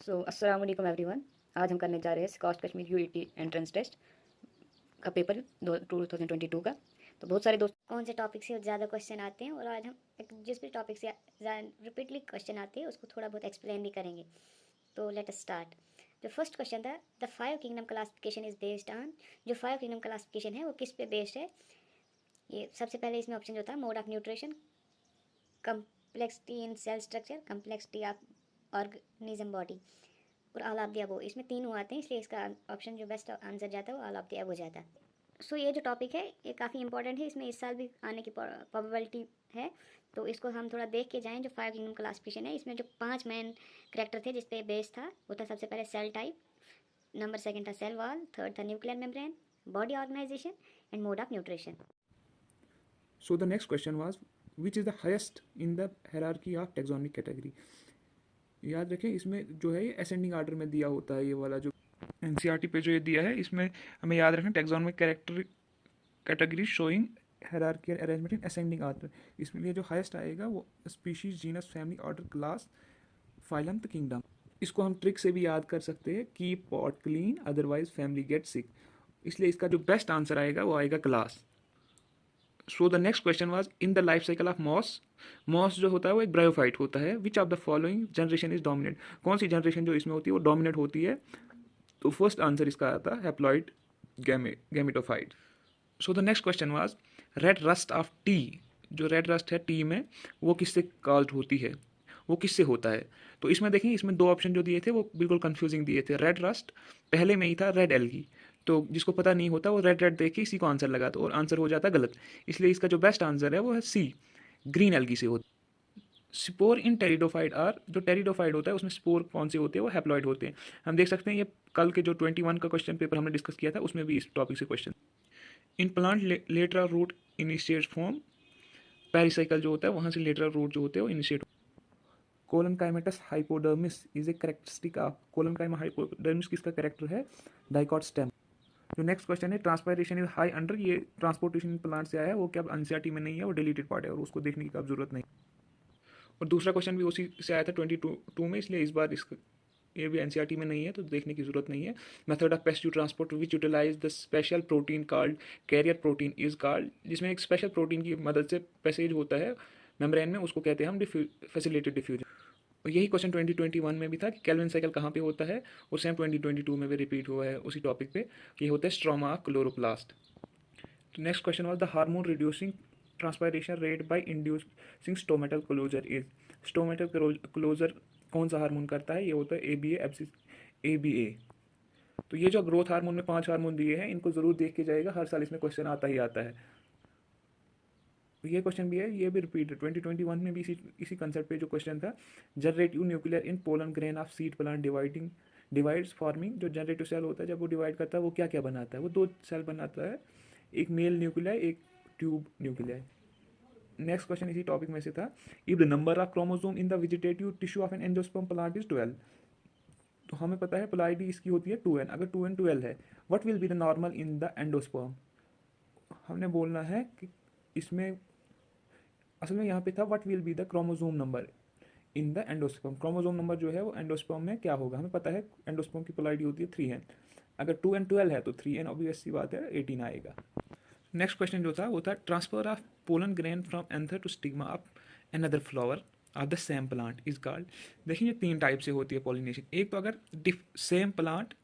अस्सलाम वालेकुम एवरीवन। आज हम करने जा रहे हैं स्कॉच कश्मीर यूईटी एंट्रेंस टेस्ट का पेपर 2022 का। तो बहुत सारे दोस्त कौन से टॉपिक से ज़्यादा क्वेश्चन आते हैं और आज हम जिस भी टॉपिक से रिपीटली क्वेश्चन आते हैं उसको थोड़ा बहुत एक्सप्लेन भी करेंगे। तो लेट अस स्टार्ट। जो फर्स्ट क्वेश्चन था, the five kingdom classification is based on. जो फाइव किंगडम क्लासिफिकेशन है वो किस पे बेस्ड है? ये सबसे पहले इसमें ऑप्शन जो था, mode of nutrition, complexity in cell structure, complexity of organism body और ऑल ऑफ द अबव। इसमें तीनों आते हैं, इसलिए इसका ऑप्शन जो बेस्ट आंसर जाता है वो ऑल ऑफ द अबव जाता है। सो ये जो टॉपिक है ये काफ़ी इंपॉर्टेंट है, इसमें इस साल भी आने की प्रोबेबिलिटी है। तो इसको हम थोड़ा देख के जाएं। जो फाइव किंगडम क्लासिफिकेशन है इसमें जो 5 मेन करेक्टर थे जिस पे बेस था वो था, सबसे पहले सेल टाइप, नंबर सेकंड था सेल वॉल, थर्ड था nuclear membrane, body organisation and mode of nutrition. So the next question was, which is the highest in the hierarchy of taxonomic category? याद रखें, इसमें जो है ये असेंडिंग आर्डर में दिया होता है। ये वाला जो एनसीईआरटी पे जो ये दिया है इसमें हमें याद रखना, taxonomic category showing hierarchical arrangement in ascending order. इसमें लिए जो हाईएस्ट आएगा वो species, genus, family, order, class, phylum, the kingdom. इसको हम ट्रिक से भी याद कर सकते हैं, keep pot clean otherwise family get sick. इसलिए इसका जो बेस्ट आंसर आएगा वो आएगा class. So the next question was, in the life cycle of moss, moss जो होता है वो एक ब्रायोफाइट होता है। विच of the following generation is dominate? कौन सी जनरेशन जो इसमें होती है वो डोमिनेट होती है? तो फर्स्ट आंसर इसका आता है haploid gametophyte. So the next question was, red rust of T, जो रेड रस्ट है टी में वो किससे कॉज्ड होती है, वो किससे होता है? तो इसमें देखिए, इसमें दो ऑप्शन जो दिए थे वो बिल्कुल कंफ्यूजिंग दिए थे। रेड रस्ट पहले में ही था रेड एल्गी, तो जिसको पता नहीं होता वो रेड रेड देख के इसी को आंसर लगाता और आंसर हो जाता गलत। इसलिए इसका जो बेस्ट आंसर है वो है सी, ग्रीन एल्गी से होता। स्पोर इन टेरिडोफाइट आर, जो टेरिडोफाइट होता है उसमें स्पोर कौन से होते हैं? वो हैप्लॉइड होते हैं। हम देख सकते हैं ये कल के जो 21 का क्वेश्चन पेपर हमने डिस्कस किया था उसमें भी इस टॉपिक से question. In plant lateral root initiate form, pericycle जो होता है वहाँ से लेटरल रूट जो होते हैं वो initiate. Collenchymatous hypodermis is a characteristic of, collenchyma hypodermis किसका करेक्टर है? Dicot stem. जो नेक्स्ट क्वेश्चन है, ट्रांसपायरेशन इज हाई अंडर, ये ट्रांसपोर्टेशन प्लांट से आया है, वो क्या एनसीईआरटी में नहीं है, वो डिलीटेड पार्ट है और उसको देखने की अब जरूरत नहीं। और दूसरा क्वेश्चन भी उसी से आया था 22 में, इसलिए इस बार इसका ये भी एनसीईआरटी में नहीं है तो देखने की जरूरत नहीं है। Method of paste transport which utilize the special protein called carrier protein is called, जिसमें एक स्पेशल प्रोटीन की मदद से पैसेज होता है मेम्ब्रेन में, उसको कहते हैं हम फैसिलिटेड डिफ्यूजन। और यही क्वेश्चन 2021 में भी था कि कैल्विन साइकिल कहाँ पे होता है, और सेम 2022 में भी रिपीट हुआ है उसी टॉपिक पे। ये होता है स्ट्रोमा क्लोरोप्लास्ट। तो next question was, the hormone reducing transpiration rate by inducing stomatal closure is, stomatal closure कौन सा हार्मोन करता है? ये होता है ABA। तो ये जो ग्रोथ हार्मोन में 5 हार्मोन दिए हैं इनको जरूर देख के जाएगा, हर साल इसमें क्वेश्चन आता ही आता है। ये क्वेश्चन भी है, ये भी रिपीट है 2021 में भी इसी कंसेप्ट पे जो क्वेश्चन था। Generative nuclear in pollen grain of seed plant divides forming, जो जनरेटिव सेल होता है जब वो डिवाइड करता है वो क्या क्या बनाता है? वो 2 सेल बनाता है, एक मेल न्यूक्लियाई, एक ट्यूब न्यूक्लियाई। नेक्स्ट क्वेश्चन इसी टॉपिक में से था, if the number of chromosome in the vegetative tissue of an angiosperm plant is 12, तो हमें पता है पोलैरिटी इसकी होती है 2n, अगर 2n 12 है, what will be the normal in the endosperm? हमने बोलना है कि इसमें असल में यहाँ पे था what will be the chromosome number in the endosperm. Chromosome number जो है वो एंडोस्पर्म में क्या होगा? हमें पता है एंडोस्पर्म की पोलैरिटी होती है 3n, अगर 2n 12 है तो 3n ऑब्वियस सी बात है 18 आएगा। नेक्स्ट क्वेश्चन जो था वो था, transfer of pollen grain from anther to stigma of another flower of the same plant is called. देखिए 3 टाइप से होती है पॉलिनेशन। एक तो अगर सेम प्लांट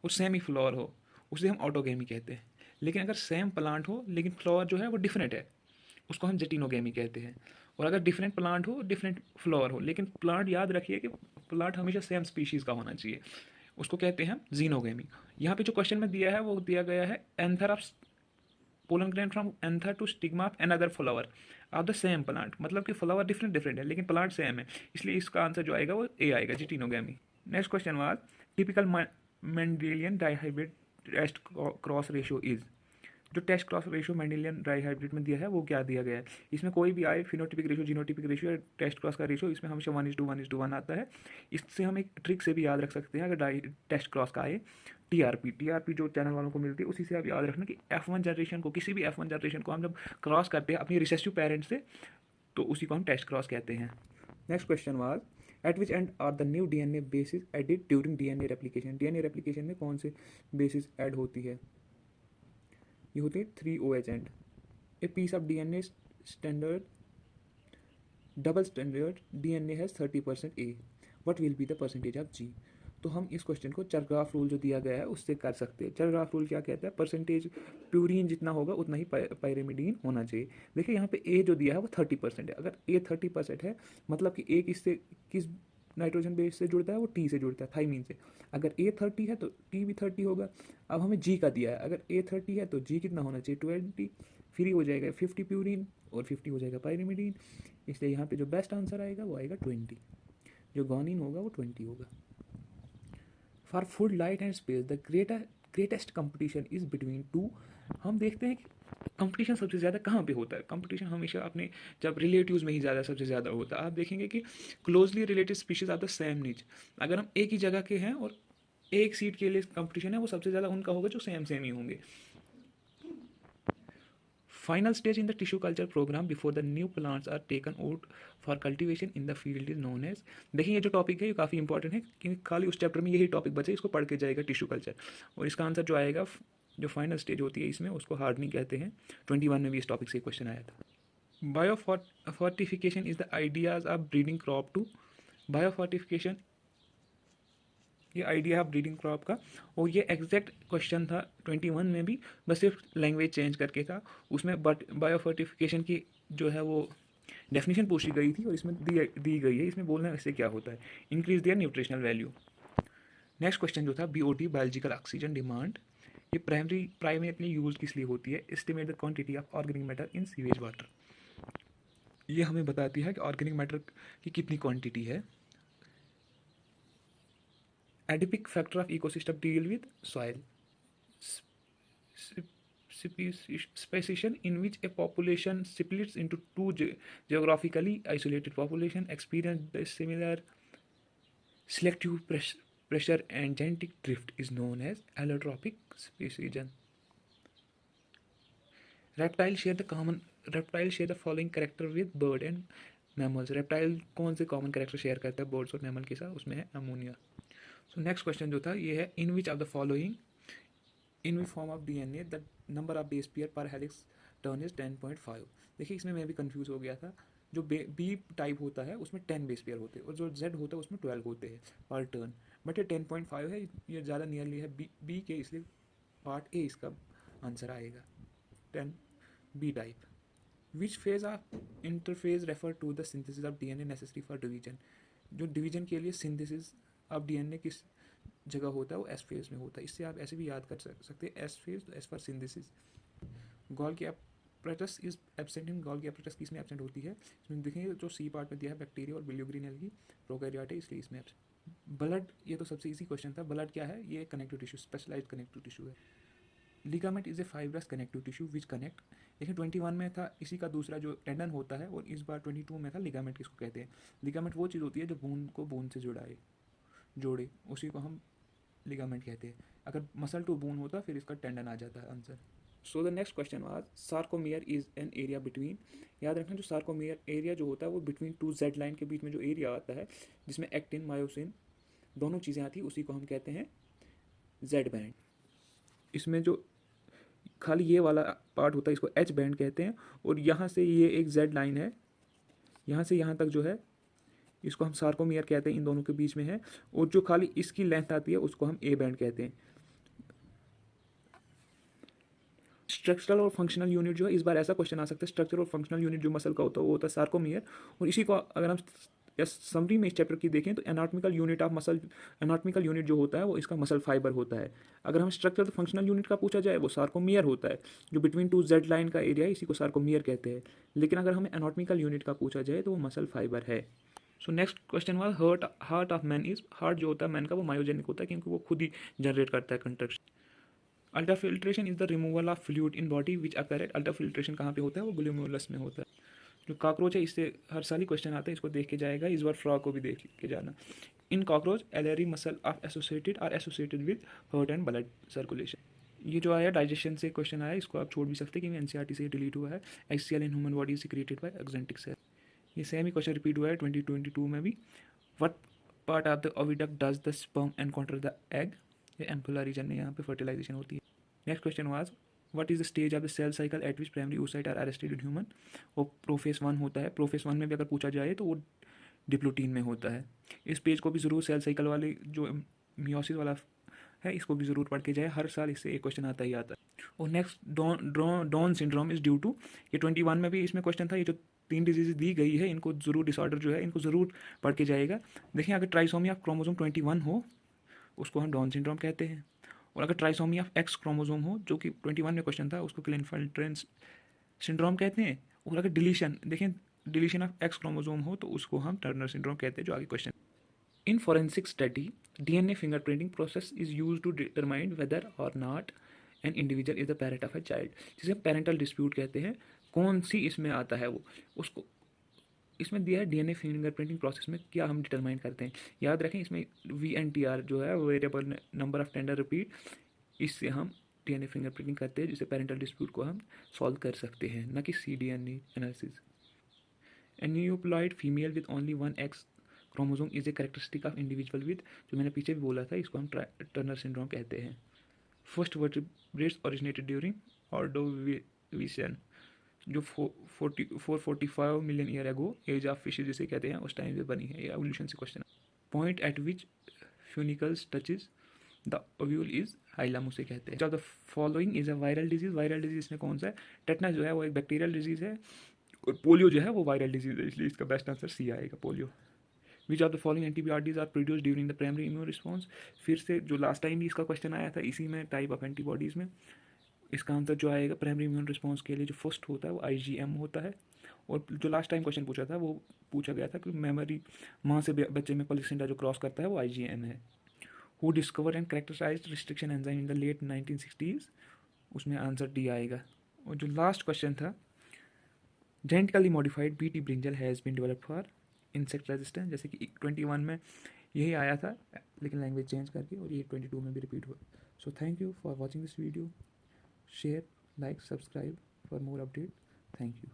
और सेम ही फ्लावर हो उसे हम ऑटोगेमी कहते हैं, लेकिन अगर सेम प्लांट हो लेकिन फ्लावर जो है वो डिफरेंट है उसको हम जेटिनोगेमी कहते हैं। और अगर डिफरेंट प्लांट हो, डिफरेंट फ्लावर हो, लेकिन प्लांट याद रखिए कि प्लांट हमेशा सेम स्पीशीज़ का होना चाहिए, उसको कहते हैं जीनोगेमी। यहाँ पे जो क्वेश्चन में दिया है वो दिया गया है anther of pollen grain from anther to stigma of another flower of the same plant, मतलब कि फ्लावर डिफरेंट डिफरेंट है लेकिन प्लांट सेम है, इसलिए इसका आंसर जो आएगा वो ए आएगा, geitonogamy. Next question was, typical Mendelian dihybrid test cross ratio is, जो test cross ratio Mendelian dihybrid में दिया है वो क्या दिया गया है? इसमें कोई भी आए, फिनोटिपिक रेशियो, जीनोटिपिक रेशियो या टेस्ट क्रॉस का रेशियो, इसमें हमेशा 1:1:1 आता है। इससे हम एक ट्रिक से भी याद रख सकते हैं, अगर टेस्ट क्रॉस का आए टीआरपी जो चैनल वालों को मिलती है उसी से आप याद रखना कि F1 जनरेशन को, किसी भी F1 जनरेशन को हम जब क्रॉस करते हैं अपनी रिसेसिव पेरेंट से तो उसी को हम टेस्ट क्रॉस कहते हैं। Next question was, at which end are the new DNA bases added during DNA replication. DNA replication में कौन से बेसिस ऐड होती है? ये होती है 3OH end. A piece of DNA standard double standard DNA has 30% A, what will be the percentage of G. तो हम इस क्वेश्चन को चरग्राफ रूल जो दिया गया है उससे कर सकते हैं। चरग्राफ रूल क्या कहता है? परसेंटेज प्यूरिन जितना होगा उतना ही पायरिमिडीन होना चाहिए। देखिए यहाँ पे ए जो दिया है वो 30% है। अगर ए 30% है मतलब कि ए किससे किस नाइट्रोजन बेस से जुड़ता है? वो टी से जुड़ता है, थाइमीन से। अगर ए 30 है तो टी भी 30 होगा। अब हमें जी का दिया है, अगर ए 30 है तो जी कितना होना चाहिए? 20। फ्री हो जाएगा 50 प्यूरिन और 50 हो जाएगा पायरिमिडीन। इसलिए यहाँ पे जो बेस्ट आंसर आएगा वो आएगा 20। जो गॉनिन होगा वो 20 होगा। For food light and space the greatest competition is between two. हम देखते हैं कि कंपटीशन सबसे ज़्यादा कहाँ पे होता है? कंपटीशन हमेशा अपने जब रिलेटिव्स में ही ज़्यादा सबसे ज़्यादा होता है। आप देखेंगे कि closely related species are the same niche. अगर हम एक ही जगह के हैं और एक सीट के लिए कंपटीशन है, वो सबसे ज़्यादा उनका होगा जो सेम सेम ही होंगे। Final stage in the tissue culture program before the new plants are taken out for cultivation in the field is known as। देखिए ये जो टॉपिक है ये काफ़ी इंपॉर्टेंट है क्योंकि खाली उस चैप्टर में यही टॉपिक बचे, इसको पढ़ के जाएगा टिश्यू कल्चर। और इसका आंसर जो आएगा जो फाइनल स्टेज होती है इसमें उसको हार्डनिंग कहते हैं। 21 में भी इस टॉपिक से क्वेश्चन आया था। Biofortification is the ideas of breeding crop to. Biofortification ये आइडिया है ब्रीडिंग क्रॉप का, और ये एग्जैक्ट क्वेश्चन था 21 में भी, बस सिर्फ लैंग्वेज चेंज करके था। उसमें बट बायोफोर्टिफिकेशन की जो है वो डेफिनेशन पूछी गई थी और इसमें दी गई है। इसमें बोलना इससे क्या होता है? Increase their nutritional value. Next question जो था BOD बायोलॉजिकल ऑक्सीजन डिमांड, ये प्राइमरीली यूज किस लिए होती है? Estimate the quantity of organic matter in sewage water. ये हमें बताती है कि ऑर्गेनिक मैटर की कितनी क्वांटिटी है। Adipic factor of ecosystem deal with soil speciation in which a population splits into two geographically isolated population experience the similar selective pressure and genetic drift is known as allotropic speciation. Reptiles share the following character with bird and mammals. Reptile कौन से common character share करता है birds और mammal के साथ? उसमें है ammonia. So next question जो था ये है in which of the following in which form of DNA the number of base pair per helix turn is 10.5। देखिए इसमें मैं भी कंफ्यूज हो गया था। जो बी टाइप होता है उसमें 10 बेस पेयर होते हैं और जो जेड होता है उसमें 12 होते हैं पर टर्न, बट ये 10.5 है, ये ज़्यादा नियरली है बी के, इसलिए पार्ट ए इसका आंसर आएगा 10 B type. Which phase of interphase refer to the synthesis of DNA necessary for division. जो डिवीजन के लिए सिंथेसिस अब डीएनए किस जगह होता है वो एस फेज में होता है। इससे आप ऐसे भी याद कर सकते हैं एस फेज, तो S for synthesis. Golgi apparatus is absent in. Golgi apparatus किस में एब्सेंट होती है? इसमें देखेंगे जो सी पार्ट में दिया है बैक्टीरिया और बिलियोग्रीन एल्गी प्रोकैरियोट है, इसलिए इसमें एब्सेंट। ब्लड, ये तो सबसे इजी क्वेश्चन था। ब्लड क्या है? ये connective tissue, specialized connective tissue है। Ligament is a fibrous connective tissue which connect. देखिए 21 में था इसी का दूसरा जो टेंडन होता है, और इस बार 22 में था लिगामेंट किसको कहते हैं? लिगामेंट वो चीज़ होती है जो बोन को बोन से जोड़े, उसी को हम लिगामेंट कहते हैं। अगर मसल टू बोन होता फिर इसका टेंडन आ जाता है answer. So the next question was sarcomere is an area between. याद रखना जो सार्कोमियर एरिया जो होता है वो बिटवीन टू जेड लाइन के बीच में जो एरिया आता है जिसमें एक्टिन मायोसिन दोनों चीज़ें आती है उसी को हम कहते हैं जेड बैंड। इसमें जो खाली ये वाला पार्ट होता है इसको एच बैंड कहते हैं, और यहाँ से ये एक जेड लाइन है, यहाँ से यहाँ तक जो है इसको हम सार्कोमियर कहते हैं, इन दोनों के बीच में है, और जो खाली इसकी लेंथ आती है उसको हम ए बैंड कहते हैं। स्ट्रक्चरल और फंक्शनल यूनिट जो है, इस बार ऐसा क्वेश्चन आ सकता है, स्ट्रक्चरल और फंक्शनल यूनिट जो मसल का होता है वो होता है सार्कोमियर, और इसी को अगर हम समरी में इस चैप्टर की देखें तो anatomical unit of muscle, anatomical unit जो होता है वो इसका मसल फाइबर होता है। अगर हम स्ट्रक्चरल फंक्शनल यूनिट का पूछा जाए वो सार्कोमियर होता है, जो बिटवीन टू जेड लाइन का एरिया है इसी को सार्कोमियर कहते हैं। लेकिन अगर हमें एनाटॉमिकल यूनिट का पूछा जाए तो वो मसल फाइबर है। So next question was heart of man is. Heart जो होता है मैन का वो मायोजेनिक होता है क्योंकि वो खुद ही जनरेट करता है contraction. Ultrafiltration is the removal of fluid in body which occur at. Ultrafiltration कहाँ पे होता है? वो ग्लोमेरुलस में होता है। जो कॉकरोच है इससे हर साल ही क्वेश्चन आता है, इसको देख के जाएगा, इस बार फ्रॉग को भी देख के जाना। इन cockroach एलरी muscle of associated with heart and blood circulation. ये जो आया डाइजेशन से क्वेश्चन आया, इसको आप छोड़ भी सकते हैं क्योंकि एनसीईआरटी से डिलीट हुआ है। HCl in human body secreted by oxyntic cell. ये सेम ही क्वेश्चन रिपीट हुआ है 2022 में भी। What part of the oviduct does the sperm encounter the egg, ये एम्पुला रीजन में यहाँ पे फर्टिलाइजेशन होती है। Next question was what is the stage of the cell cycle at which primary oocyte are arrested in human. वो prophase 1 होता है, profess 1 में भी अगर पूछा जाए तो वो डिप्लोटीन में होता है। इस पेज को भी ज़रूर सेल साइकिल वाले जो मियोसिस वाला है इसको भी ज़रूर पढ़ के जाए, हर साल इससे एक क्वेश्चन आता ही आता है। और next Down syndrome is due to, ये 21 में भी इसमें क्वेश्चन था। ये जो 3 डिजीज दी गई है इनको ज़रूर डिसऑर्डर जो है इनको ज़रूर पढ़ के जाएगा। देखिए अगर ट्राइसोमी ऑफ क्रोमोसोम 21 हो उसको हम डाउन सिंड्रोम कहते हैं, और अगर ट्राइसोमी ऑफ एक्स क्रोमोसोम हो जो कि 21 में क्वेश्चन था उसको क्लिनफेल्टर सिंड्रोम कहते हैं। और अगर डिलीशन देखें डिलीशन ऑफ एक्स क्रोमोसोम हो तो उसको हम टर्नर सिंड्रोम कहते हैं, जो आगे question. In forensic study, DNA fingerprinting process is used to determine whether or not an individual is the parent of a child, जिसे पेरेंटल डिस्प्यूट कहते हैं। कौन सी इसमें आता है वो उसको इसमें दिया है डीएनए फिंगरप्रिंटिंग प्रोसेस में क्या हम डिटरमाइन करते हैं। याद रखें इसमें VNTR जो है variable number of tender repeat, इससे हम डीएनए फिंगरप्रिंटिंग करते हैं जिससे पेरेंटल डिस्प्यूट को हम सॉल्व कर सकते हैं, न कि cDNA analysis. Aneuploid female with only 1 X chromosome is a characteristic of individual with, जो मैंने पीछे भी बोला था इसको हम टर्नर सिंड्रोम कहते हैं। First vertebrates originated during Ordovician, जो 445 million year ago age of fish जिसे कहते हैं उस टाइम पे बनी है। ये एवोल्यूशन से question. Point eight which फ्यूनिकल्स touches the ovule is hilum उसे कहते हैं। The following is a viral disease, viral disease इसमें कौन सा है। टेटनस जो है वो एक बैक्टीरियल डिजीज है, और पोलियो जो है वो वायरल डिजीज है, इसलिए इसका बेस्ट आंसर सी आएगा, polio. Which of the following antibodies are produce during the primary immune response, फिर से जो लास्ट टाइम भी इसका क्वेश्चन आया था इसी में टाइप ऑफ एंटीबॉडीज़ में, इसका आंसर जो आएगा प्राइमरी इम्यून रिस्पॉन्स के लिए जो फर्स्ट होता है वो IgM होता है। और जो लास्ट टाइम क्वेश्चन पूछा था वो पूछा गया था कि मेमोरी माँ से बच्चे में प्लेसेंटा जो क्रॉस करता है वो IgM है। Who discover and characterized restriction enzyme in the late 1960s, उसमें आंसर डी आएगा। और जो लास्ट क्वेश्चन था genetically modified BT brinjal has been developed for insect resistance, जैसे कि 21 में यही आया था लेकिन लैंग्वेज चेंज करके, और ये 22 में भी रिपीट हुआ। So thank you for watching this video, share, like, subscribe for more update. Thank you.